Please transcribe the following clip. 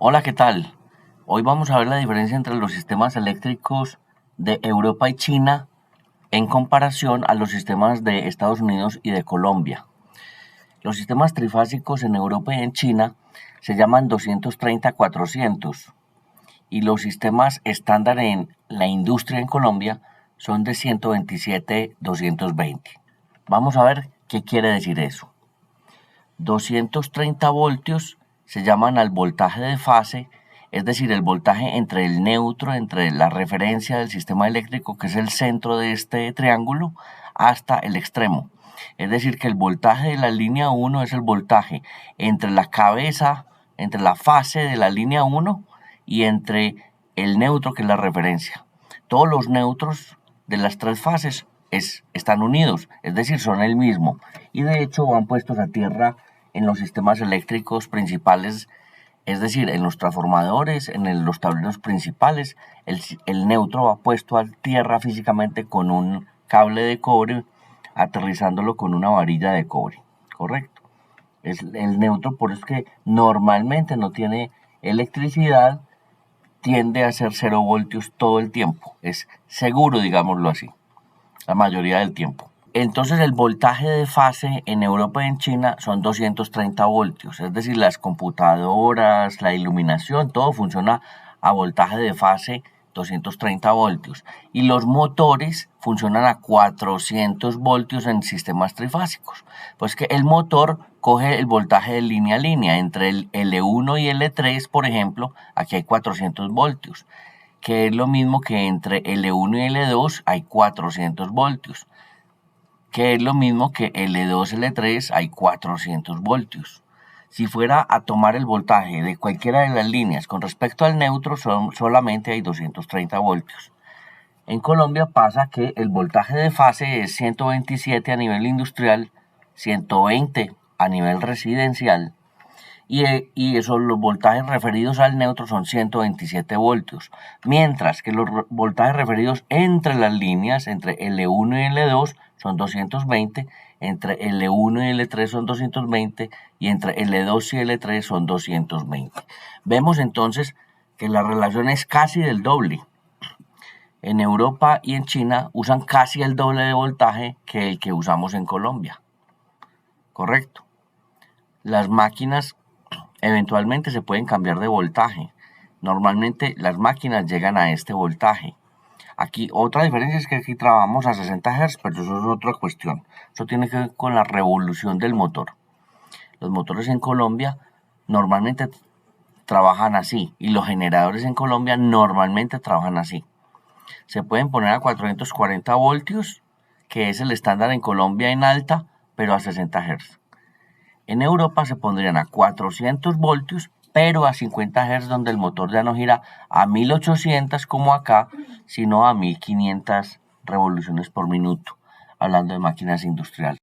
Hola, ¿qué tal? Hoy vamos a ver la diferencia entre los sistemas eléctricos de Europa y China en comparación a los sistemas de Estados Unidos y de Colombia. Los sistemas trifásicos en Europa y en China se llaman 230-400 y los sistemas estándar en la industria en Colombia son de 127-220. Vamos a ver qué quiere decir eso. 230 voltios se llaman al voltaje de fase, es decir, el voltaje entre el neutro, entre la referencia del sistema eléctrico, que es el centro de este triángulo, hasta el extremo. Es decir, que el voltaje de la línea 1 es el voltaje entre la cabeza, entre la fase de la línea 1 y entre el neutro, que es la referencia. Todos los neutros de las tres fases están unidos, es decir, son el mismo. Y de hecho van puestos a tierra en los sistemas eléctricos principales, es decir, en los transformadores, los tableros principales, el neutro va puesto a tierra físicamente con un cable de cobre, aterrizándolo con una varilla de cobre, ¿correcto? Es el neutro, por eso es que normalmente no tiene electricidad, tiende a ser 0 voltios todo el tiempo, es seguro, digámoslo así, la mayoría del tiempo. Entonces el voltaje de fase en Europa y en China son 230 voltios, es decir, las computadoras, la iluminación, todo funciona a voltaje de fase 230 voltios. Y los motores funcionan a 400 voltios en sistemas trifásicos. Pues que el motor coge el voltaje de línea a línea, entre el L1 y L3, por ejemplo, aquí hay 400 voltios, que es lo mismo que entre L1 y L2 hay 400 voltios, que es lo mismo que L2, L3 hay 400 voltios. Si fuera a tomar el voltaje de cualquiera de las líneas con respecto al neutro, solamente hay 230 voltios. En Colombia pasa que el voltaje de fase es 127 a nivel industrial, 120 a nivel residencial, y esos, los voltajes referidos al neutro son 127 voltios, mientras que los voltajes referidos entre las líneas, entre L1 y L2, son 220, entre L1 y L3 son 220 y entre L2 y L3 son 220. Vemos entonces que la relación es casi del doble. En Europa y en China usan casi el doble de voltaje que el que usamos en Colombia. Correcto. Las máquinas eventualmente se pueden cambiar de voltaje. Normalmente las máquinas llegan a este voltaje. Aquí otra diferencia es que aquí trabajamos a 60 Hz, pero eso es otra cuestión. Eso tiene que ver con la revolución del motor. Los motores en Colombia normalmente trabajan así y los generadores en Colombia normalmente trabajan así. Se pueden poner a 440 voltios, que es el estándar en Colombia en alta, pero a 60 Hz. En Europa se pondrían a 400 voltios, pero a 50 Hz, donde el motor ya no gira a 1800 como acá, sino a 1500 revoluciones por minuto, hablando de máquinas industriales.